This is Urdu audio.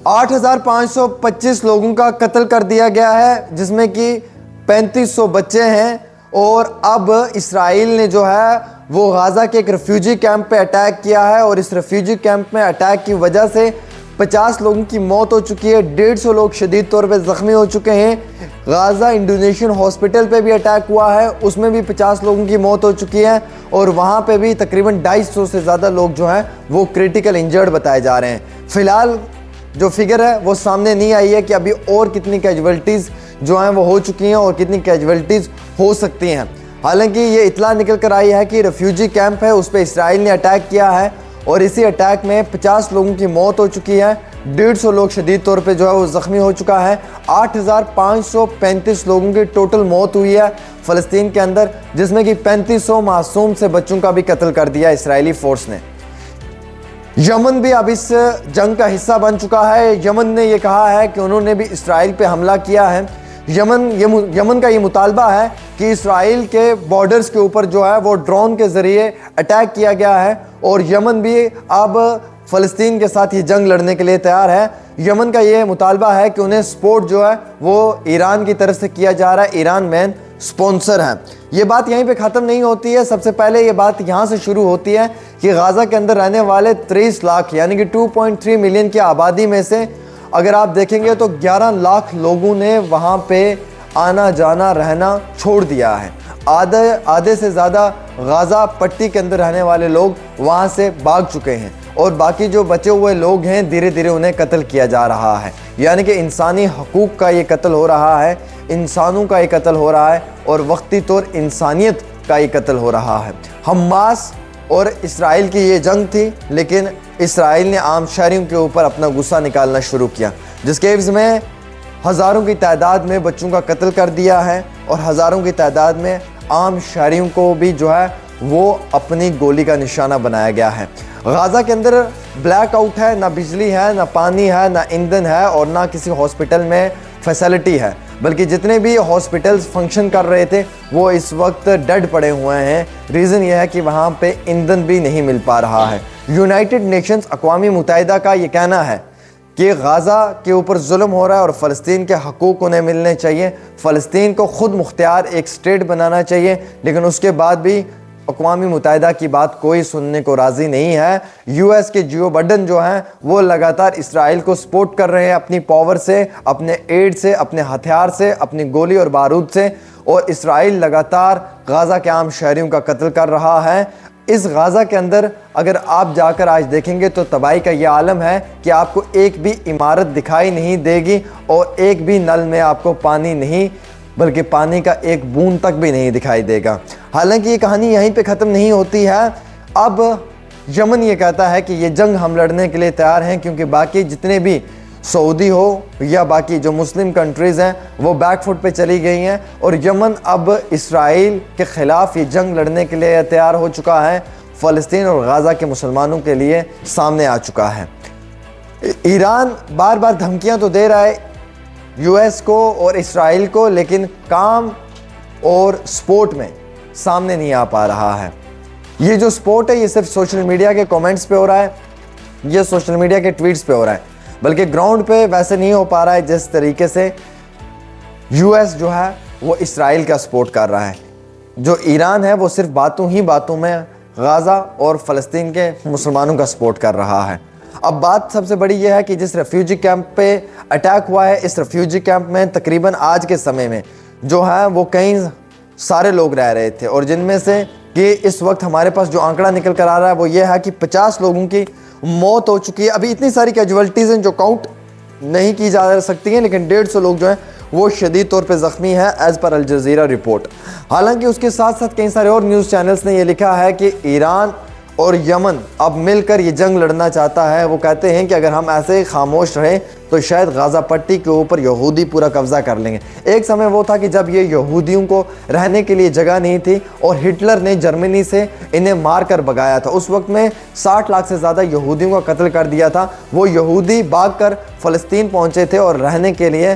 8,525 لوگوں کا قتل کر دیا گیا ہے، جس میں کہ 3500 بچے ہیں۔ اور اب اسرائیل نے جو ہے وہ غازہ کے ایک ریفیوجی کیمپ پہ اٹیک کیا ہے، اور اس ریفیوجی کیمپ میں اٹیک کی وجہ سے 50 لوگوں کی موت ہو چکی ہے، 150 لوگ شدید طور پہ زخمی ہو چکے ہیں۔ غازہ انڈونیشین ہاسپٹل پہ بھی اٹیک ہوا ہے، اس میں بھی 50 لوگوں کی موت ہو چکی ہے، اور وہاں پہ بھی تقریباً 250 سے زیادہ لوگ جو ہیں وہ کریٹیکل انجرڈ بتائے جا رہے ہیں۔ فی الحال جو فگر ہے وہ سامنے نہیں آئی ہے کہ ابھی اور کتنی کیجویلٹیز جو ہیں وہ ہو چکی ہیں اور کتنی کیجویلٹیز ہو سکتی ہیں۔ حالانکہ یہ اطلاع نکل کر آئی ہے کہ ریفیوجی کیمپ ہے، اس پہ اسرائیل نے اٹیک کیا ہے، اور اسی اٹیک میں 50 لوگوں کی موت ہو چکی ہے، 150 لوگ شدید طور پہ جو ہے وہ زخمی ہو چکا ہے، 8,535 لوگوں کی ٹوٹل موت ہوئی ہے فلسطین کے اندر، جس میں کہ 3500 معصوم سے بچوں کا بھی قتل کر دیا اسرائیلی فورس نے۔ یمن بھی اب اس جنگ کا حصہ بن چکا ہے۔ یمن نے یہ کہا ہے کہ انہوں نے بھی اسرائیل پہ حملہ کیا ہے۔ یمن کا یہ مطالبہ ہے کہ اسرائیل کے بارڈرز کے اوپر جو ہے وہ ڈرون کے ذریعے اٹیک کیا گیا ہے، اور یمن بھی اب فلسطین کے ساتھ یہ جنگ لڑنے کے لیے تیار ہے۔ یمن کا یہ مطالبہ ہے کہ انہیں سپورٹ جو ہے وہ ایران کی طرف سے کیا جا رہا ہے، ایران مین سپونسر ہے۔ یہ بات یہیں پہ ختم نہیں ہوتی ہے، سب سے پہلے یہ بات یہاں سے شروع ہوتی ہے کہ غازہ کے اندر رہنے والے 30 لاکھ یعنی کہ 2.3 ملین کی آبادی میں سے اگر آپ دیکھیں گے تو 11 لاکھ لوگوں نے وہاں پہ آنا جانا رہنا چھوڑ دیا ہے۔ آدھے سے زیادہ غازہ پٹی کے اندر رہنے والے لوگ وہاں سے بھاگ چکے ہیں، اور باقی جو بچے ہوئے لوگ ہیں دھیرے دھیرے انہیں قتل کیا جا رہا ہے، یعنی کہ انسانی حقوق کا یہ قتل ہو رہا ہے، انسانوں کا یہ قتل ہو رہا ہے، اور وقتی طور انسانیت کا یہ قتل ہو رہا ہے۔ حماس اور اسرائیل کی یہ جنگ تھی، لیکن اسرائیل نے عام شہریوں کے اوپر اپنا غصہ نکالنا شروع کیا، جس کے عوض میں ہزاروں کی تعداد میں بچوں کا قتل کر دیا ہے، اور ہزاروں کی تعداد میں عام شہریوں کو بھی جو ہے وہ اپنی گولی کا نشانہ بنایا گیا ہے۔ غازہ کے اندر بلیک آؤٹ ہے، نہ بجلی ہے، نہ پانی ہے، نہ ایندھن ہے، اور نہ کسی ہاسپٹل میں فیسلٹی ہے، بلکہ جتنے بھی ہاسپٹلز فنکشن کر رہے تھے وہ اس وقت ڈیڈ پڑے ہوئے ہیں۔ ریزن یہ ہے کہ وہاں پہ ایندھن بھی نہیں مل پا رہا ہے۔ یونائٹڈ نیشنز اقوام متحدہ کا یہ کہنا ہے کہ غازہ کے اوپر ظلم ہو رہا ہے اور فلسطین کے حقوق انہیں ملنے چاہیے، فلسطین کو خود مختار ایک سٹیٹ بنانا چاہیے، لیکن اس کے بعد بھی اقوام متحدہ کی بات کوئی سننے کو راضی نہیں ہے۔ یو ایس کے جو بائیڈن جو ہیں وہ لگاتار اسرائیل کو سپورٹ کر رہے ہیں اپنی پاور سے، اپنے ایڈ سے، اپنے ہتھیار سے، اپنی گولی اور بارود سے، اور اسرائیل لگاتار غازہ کے عام شہریوں کا قتل کر رہا ہے۔ اس غازہ کے اندر اگر آپ جا کر آج دیکھیں گے تو تباہی کا یہ عالم ہے کہ آپ کو ایک بھی عمارت دکھائی نہیں دے گی، اور ایک بھی نل میں آپ کو پانی نہیں، بلکہ پانی کا ایک بوند تک بھی نہیں دکھائی دے گا۔ حالانکہ یہ کہانی یہیں پہ ختم نہیں ہوتی ہے۔ اب یمن یہ کہتا ہے کہ یہ جنگ ہم لڑنے کے لیے تیار ہیں، کیونکہ باقی جتنے بھی سعودی ہو یا باقی جو مسلم کنٹریز ہیں وہ بیک فٹ پہ چلی گئی ہیں، اور یمن اب اسرائیل کے خلاف یہ جنگ لڑنے کے لیے تیار ہو چکا ہے، فلسطین اور غازہ کے مسلمانوں کے لیے سامنے آ چکا ہے۔ ایران بار بار دھمکیاں تو دے رہا ہے یو ایس کو اور اسرائیل کو، لیکن کام اور سپورٹ میں سامنے نہیں آ پا رہا ہے۔ یہ جو سپورٹ ہے یہ صرف سوشل میڈیا کے کومنٹس پہ ہو رہا ہے، یہ سوشل میڈیا کے ٹویٹس پہ ہو رہا ہے، بلکہ گراؤنڈ پہ ویسے نہیں ہو پا رہا ہے جس طریقے سے یو ایس جو ہے وہ اسرائیل کا سپورٹ کر رہا ہے۔ جو ایران ہے وہ صرف باتوں میں غازہ اور فلسطین کے مسلمانوں کا سپورٹ کر رہا ہے۔ اب بات سب سے بڑی یہ ہے کہ جس ریفیوجی کیمپ پہ اٹیک ہوا ہے، اس ریفیوجی کیمپ میں تقریباً آج کے سمے میں جو ہے وہ کئی سارے لوگ رہ رہے تھے، اور جن میں سے کہ اس وقت ہمارے پاس جو آنکڑا نکل کر آ رہا ہے وہ یہ ہے کہ 50 لوگوں کی موت ہو چکی ہے۔ ابھی اتنی ساری کیجویلٹیز ہیں جو کاؤنٹ نہیں کی جا سکتی ہیں، لیکن 150 لوگ جو ہیں وہ شدید طور پہ زخمی ہیں ایز پر الجزیرہ رپورٹ۔ حالانکہ اس کے ساتھ ساتھ کئی سارے اور نیوز چینلز نے یہ لکھا ہے کہ ایران اور یمن اب مل کر یہ جنگ لڑنا چاہتا ہے۔ وہ کہتے ہیں کہ اگر ہم ایسے ہی خاموش رہیں تو شاید غازہ پٹی کے اوپر یہودی پورا قبضہ کر لیں گے۔ ایک سمے وہ تھا کہ جب یہ یہودیوں کو رہنے کے لیے جگہ نہیں تھی اور ہٹلر نے جرمنی سے انہیں مار کر بھگایا تھا، اس وقت میں 60 لاکھ سے زیادہ یہودیوں کا قتل کر دیا تھا۔ وہ یہودی بھاگ کر فلسطین پہنچے تھے اور رہنے کے لیے